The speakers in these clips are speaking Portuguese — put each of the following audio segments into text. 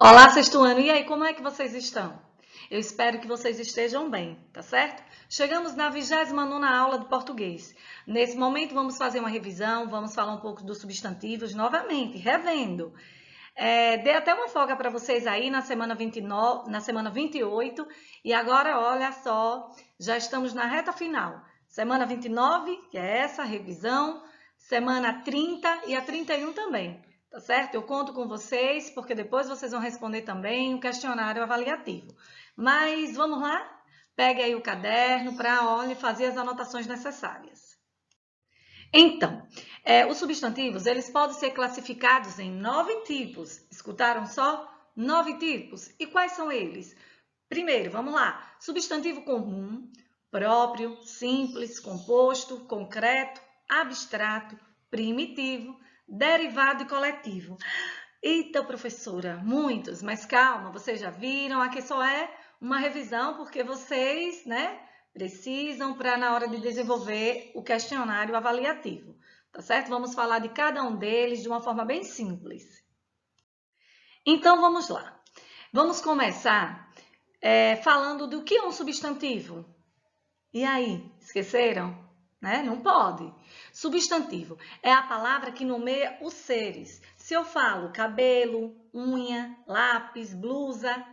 Olá, sexto ano. E aí, como é que vocês estão? Eu espero que vocês estejam bem, tá certo? Chegamos na 29ª aula do português. Nesse momento, vamos fazer uma revisão, vamos falar um pouco dos substantivos novamente, revendo. Dei até uma folga para vocês aí na semana 29, na semana 28, e agora, olha só, já estamos na reta final. Semana 29, que é essa revisão, semana 30 e a 31 também. Tá certo? Eu conto com vocês, porque depois vocês vão responder também o questionário avaliativo. Mas vamos lá? Pegue aí o caderno para, olha, fazer as anotações necessárias. Então, os substantivos, eles podem ser classificados em 9 tipos. Escutaram só? 9 tipos. E quais são eles? Primeiro, vamos lá. Substantivo comum, próprio, simples, composto, concreto, abstrato, primitivo, derivado e coletivo. Eita, professora, muitos, mas calma, vocês já viram, aqui só é uma revisão porque vocês, né, precisam para na hora de desenvolver o questionário avaliativo, tá certo? Vamos falar de cada um deles de uma forma bem simples. Então, vamos lá. Vamos começar falando do que é um substantivo. E aí, esqueceram? Né? Não pode. Substantivo é a palavra que nomeia os seres. Se eu falo cabelo, unha, lápis, blusa,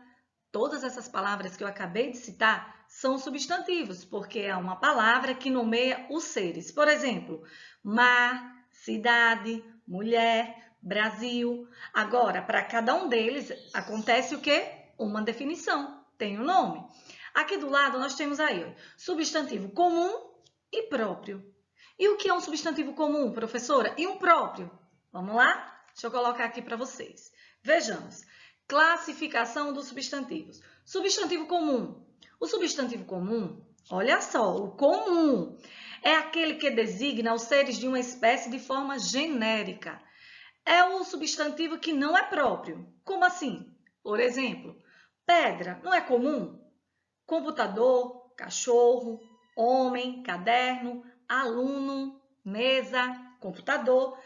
todas essas palavras que eu acabei de citar são substantivos, porque é uma palavra que nomeia os seres. Por exemplo, mar, cidade, mulher, Brasil. Agora, para cada um deles, acontece o quê? Uma definição, tem um nome. Aqui do lado, nós temos aí, ó, substantivo comum e próprio. E o que é um substantivo comum, professora? E um próprio? Vamos lá? Deixa eu colocar aqui para vocês. Vejamos. Classificação dos substantivos. Substantivo comum. O substantivo comum, olha só, o comum é aquele que designa os seres de uma espécie de forma genérica. É o substantivo que não é próprio. Como assim? Por exemplo, pedra não é comum? Computador, cachorro, homem, caderno, aluno, mesa, computador,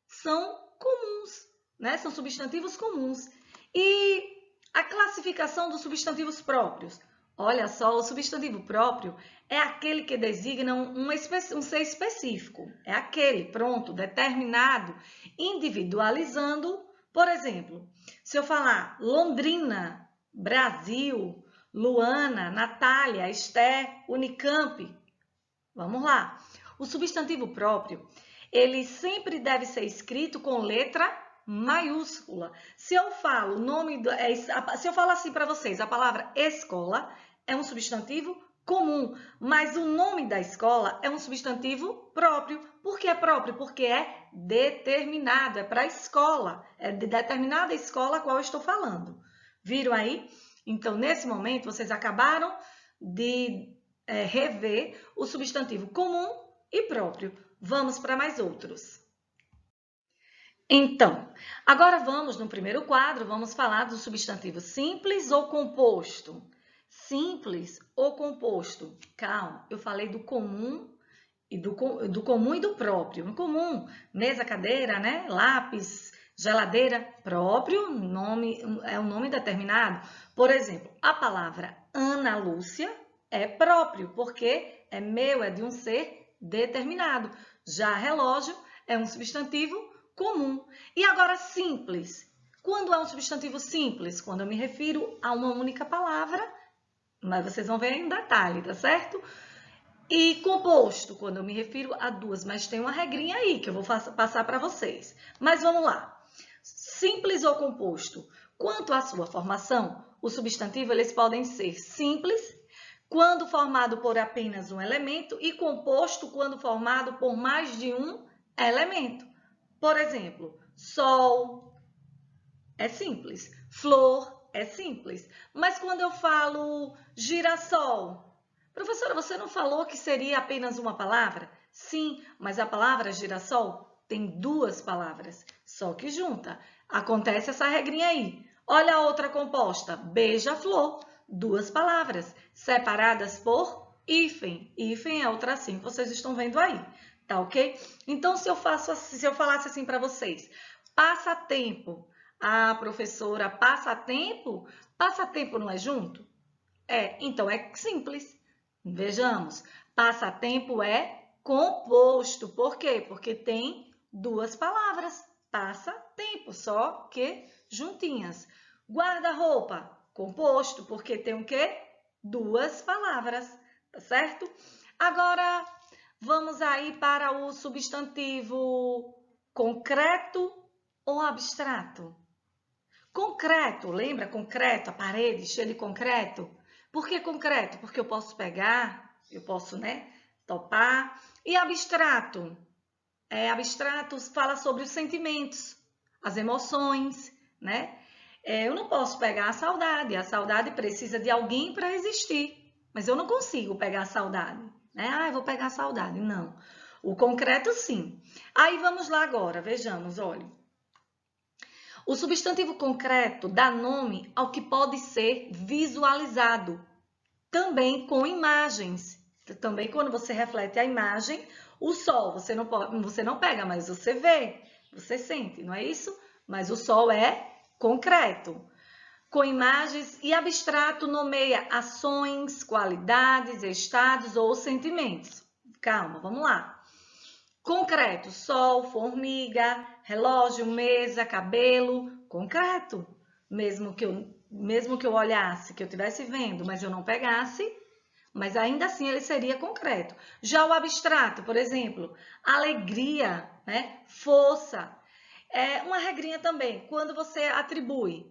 são comuns, né? São substantivos comuns. E a classificação dos substantivos próprios. Olha só, o substantivo próprio é aquele que designa um ser específico. É aquele, pronto, determinado, individualizando. Por exemplo, se eu falar Londrina, Brasil, Luana, Natália, Esther, Unicamp. Vamos lá. O substantivo próprio, ele sempre deve ser escrito com letra maiúscula. Se eu falo se eu falar assim para vocês, a palavra escola é um substantivo comum, mas o nome da escola é um substantivo próprio. Por que é próprio? Porque é determinado, é para a escola, é de determinada escola a qual eu estou falando. Viram aí? Então, nesse momento, vocês acabaram de rever o substantivo comum e próprio. Vamos para mais outros. Então, agora vamos no primeiro quadro, vamos falar do substantivo simples ou composto. Simples ou composto. Calma, eu falei do comum e do comum e do próprio. No comum, mesa, cadeira, né? Lápis, geladeira, próprio, nome, é um nome determinado. Por exemplo, a palavra Ana Lúcia é próprio, porque é meu, é de um ser determinado. Já relógio é um substantivo comum. E agora simples. Quando é um substantivo simples? Quando eu me refiro a uma única palavra, mas vocês vão ver em detalhe, tá certo? E composto, quando eu me refiro a duas, mas tem uma regrinha aí que eu vou passar para vocês. Mas vamos lá. Simples ou composto? Quanto à sua formação, os substantivos eles podem ser simples, quando formado por apenas um elemento, e composto quando formado por mais de um elemento. Por exemplo, sol é simples, flor é simples. Mas quando eu falo girassol, professora, você não falou que seria apenas uma palavra? Sim, mas a palavra girassol tem duas palavras, só que junta. Acontece essa regrinha aí. Olha a outra composta, beija-flor, duas palavras, separadas por hífen. Hífen é o tracinho que vocês estão vendo aí, tá ok? Então, se eu falasse assim para vocês, passatempo. Ah, professora, passatempo? Passatempo não é junto? Então é simples. Vejamos, passatempo é composto. Por quê? Porque tem duas palavras. Passatempo, só que juntinhas. Guarda-roupa, composto, porque tem o quê? Duas palavras, tá certo? Agora, vamos aí para o substantivo concreto ou abstrato? Concreto, lembra? Concreto, a parede cheia de concreto. Por que concreto? Porque eu posso pegar, eu posso, topar. E abstrato? Abstrato fala sobre os sentimentos, as emoções, né? Eu não posso pegar a saudade precisa de alguém para existir, mas eu não consigo pegar a saudade, né? Ah, eu vou pegar a saudade, não. O concreto, sim. Aí vamos lá agora, vejamos, olha. O substantivo concreto dá nome ao que pode ser visualizado, também com imagens. Também quando você reflete a imagem, o sol, você não pega, mas você vê, você sente, não é isso? Mas o sol é concreto. Com imagens e abstrato nomeia ações, qualidades, estados ou sentimentos. Calma, vamos lá. Concreto, sol, formiga, relógio, mesa, cabelo, concreto. Mesmo que eu olhasse, que eu estivesse vendo, mas eu não pegasse, mas ainda assim ele seria concreto. Já o abstrato, por exemplo, alegria, né? Força. É uma regrinha também, quando você atribui,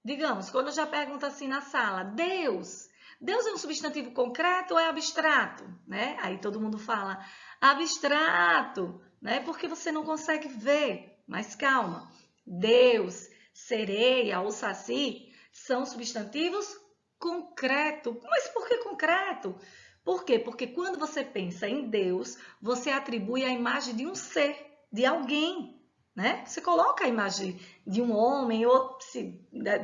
digamos, quando eu já pergunto assim na sala, Deus. Deus é um substantivo concreto ou é abstrato? Né? Aí todo mundo fala abstrato, né? Porque você não consegue ver. Mas calma, Deus, sereia ou saci são substantivos concreto. Mas por que concreto? Por quê? Porque quando você pensa em Deus, você atribui a imagem de um ser, de alguém, né? Você coloca a imagem de um homem, ou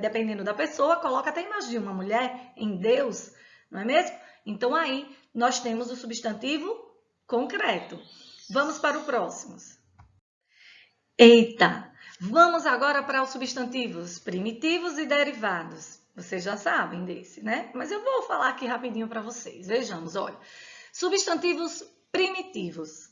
dependendo da pessoa, coloca até a imagem de uma mulher em Deus, não é mesmo? Então aí nós temos o substantivo concreto. Vamos para o próximo. Eita! Vamos agora para os substantivos primitivos e derivados. Vocês já sabem desse, né? Mas eu vou falar aqui rapidinho para vocês. Vejamos, olha. Substantivos primitivos.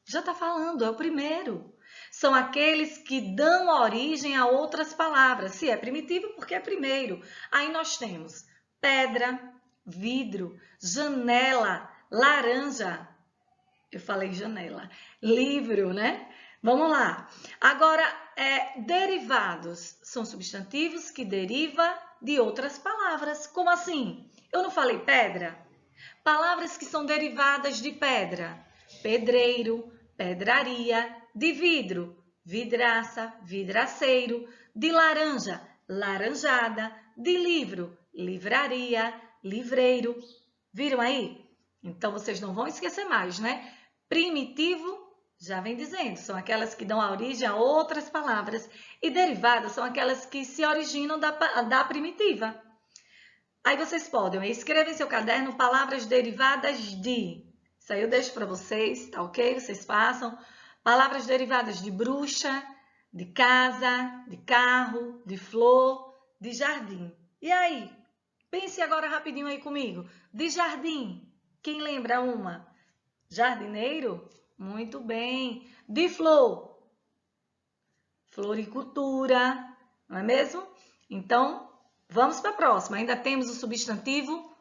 Já está falando, é o primeiro. São aqueles que dão origem a outras palavras. Se é primitivo, porque é primeiro. Aí nós temos pedra, vidro, janela, laranja. Eu falei janela. Livro, né? Vamos lá. Agora, derivados são substantivos que derivam de outras palavras. Como assim? Eu não falei pedra? Palavras que são derivadas de pedra. Pedreiro, pedraria, de vidro, vidraça, vidraceiro, de laranja, laranjada, de livro, livraria, livreiro. Viram aí? Então, vocês não vão esquecer mais, né? Primitivo, já vem dizendo, são aquelas que dão a origem a outras palavras. E derivadas são aquelas que se originam da primitiva. Aí vocês podem escrever em seu caderno palavras derivadas de. Isso aí eu deixo para vocês, tá ok? Vocês façam. Palavras derivadas de bruxa, de casa, de carro, de flor, de jardim. E aí? Pense agora rapidinho aí comigo. De jardim, quem lembra uma? Jardineiro? Muito bem. De flor? Floricultura, não é mesmo? Então, vamos para a próxima. Ainda temos o substantivo.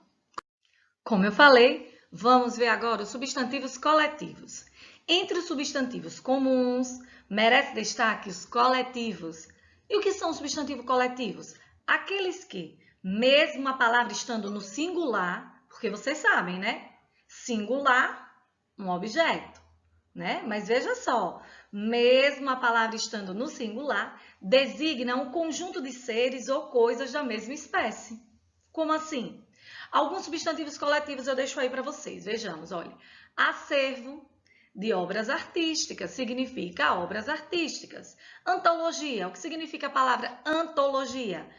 Como eu falei, vamos ver agora os substantivos coletivos. Entre os substantivos comuns, merece destaque os coletivos. E o que são os substantivos coletivos? Aqueles que, mesmo a palavra estando no singular, porque vocês sabem, né? Singular, um objeto, né? Mas veja só, mesmo a palavra estando no singular, designa um conjunto de seres ou coisas da mesma espécie. Como assim? Alguns substantivos coletivos eu deixo aí para vocês. Vejamos, olha. Acervo de obras artísticas significa obras artísticas. Antologia, o que significa a palavra antologia?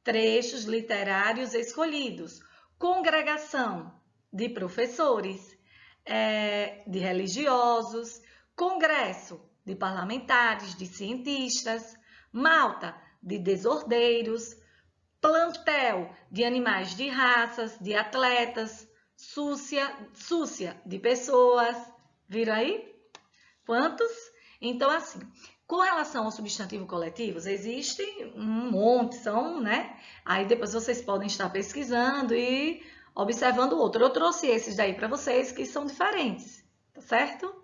Trechos literários escolhidos. Congregação de professores, de religiosos. Congresso de parlamentares, de cientistas. Malta, de desordeiros, plantel, de animais de raças, de atletas, súcia, de pessoas. Viram aí? Quantos? Então, assim, com relação ao substantivo coletivos, existem um monte, são, né? Aí depois vocês podem estar pesquisando e observando outro. Eu trouxe esses daí para vocês que são diferentes, tá certo?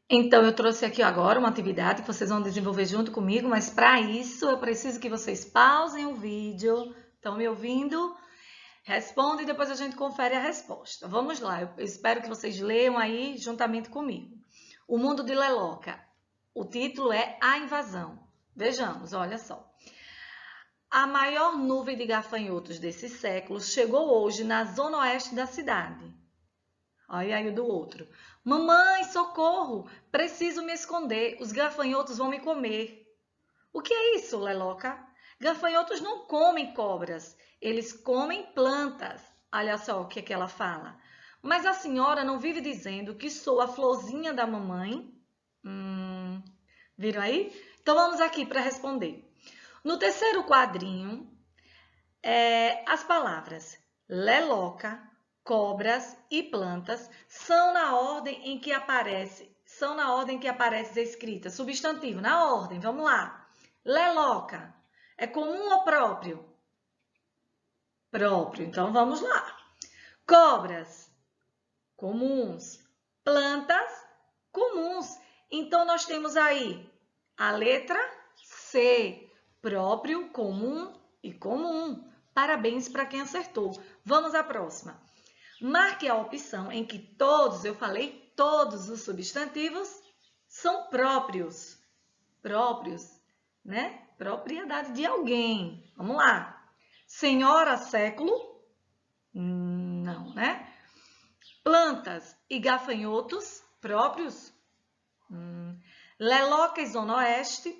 Então, eu trouxe aqui agora uma atividade que vocês vão desenvolver junto comigo, mas para isso eu preciso que vocês pausem o vídeo. Estão me ouvindo? Responde e depois a gente confere a resposta. Vamos lá, eu espero que vocês leiam aí juntamente comigo. O Mundo de Leloca. O título é A Invasão. Vejamos, olha só. A maior nuvem de gafanhotos desse século chegou hoje na zona oeste da cidade. Olha aí o do outro. Mamãe, socorro! Preciso me esconder. Os gafanhotos vão me comer. O que é isso, Leloca? Gafanhotos não comem cobras. Eles comem plantas. Olha só o que é que ela fala. Mas a senhora não vive dizendo que sou a florzinha da mamãe? Viram aí? Então vamos aqui para responder. No terceiro quadrinho, as palavras leloca, cobras e plantas são na ordem em que aparece escrita. Substantivo, na ordem, vamos lá. Leloca, é comum ou próprio? Próprio, então vamos lá. Cobras, comuns. Plantas, comuns. Então, nós temos aí a letra C, próprio, comum e comum. Parabéns para quem acertou. Vamos à próxima. Marque a opção em que todos os substantivos são próprios. Próprios, né? Propriedade de alguém. Vamos lá. Senhora, século? Não, né? Plantas e gafanhotos, próprios? Leloca e zona oeste?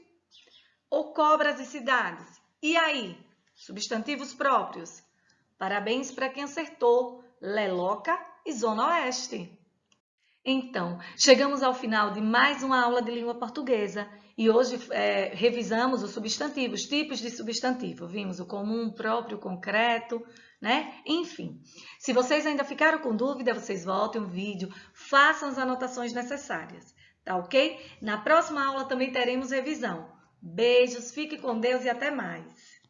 Ou cobras e cidades? E aí? Substantivos próprios. Parabéns para quem acertou. Leloca e zona oeste. Então, chegamos ao final de mais uma aula de língua portuguesa e hoje revisamos os substantivos, tipos de substantivo. Vimos o comum, próprio, concreto, né? Enfim, se vocês ainda ficaram com dúvida, vocês voltem o vídeo, façam as anotações necessárias, tá ok? Na próxima aula também teremos revisão. Beijos, fique com Deus e até mais!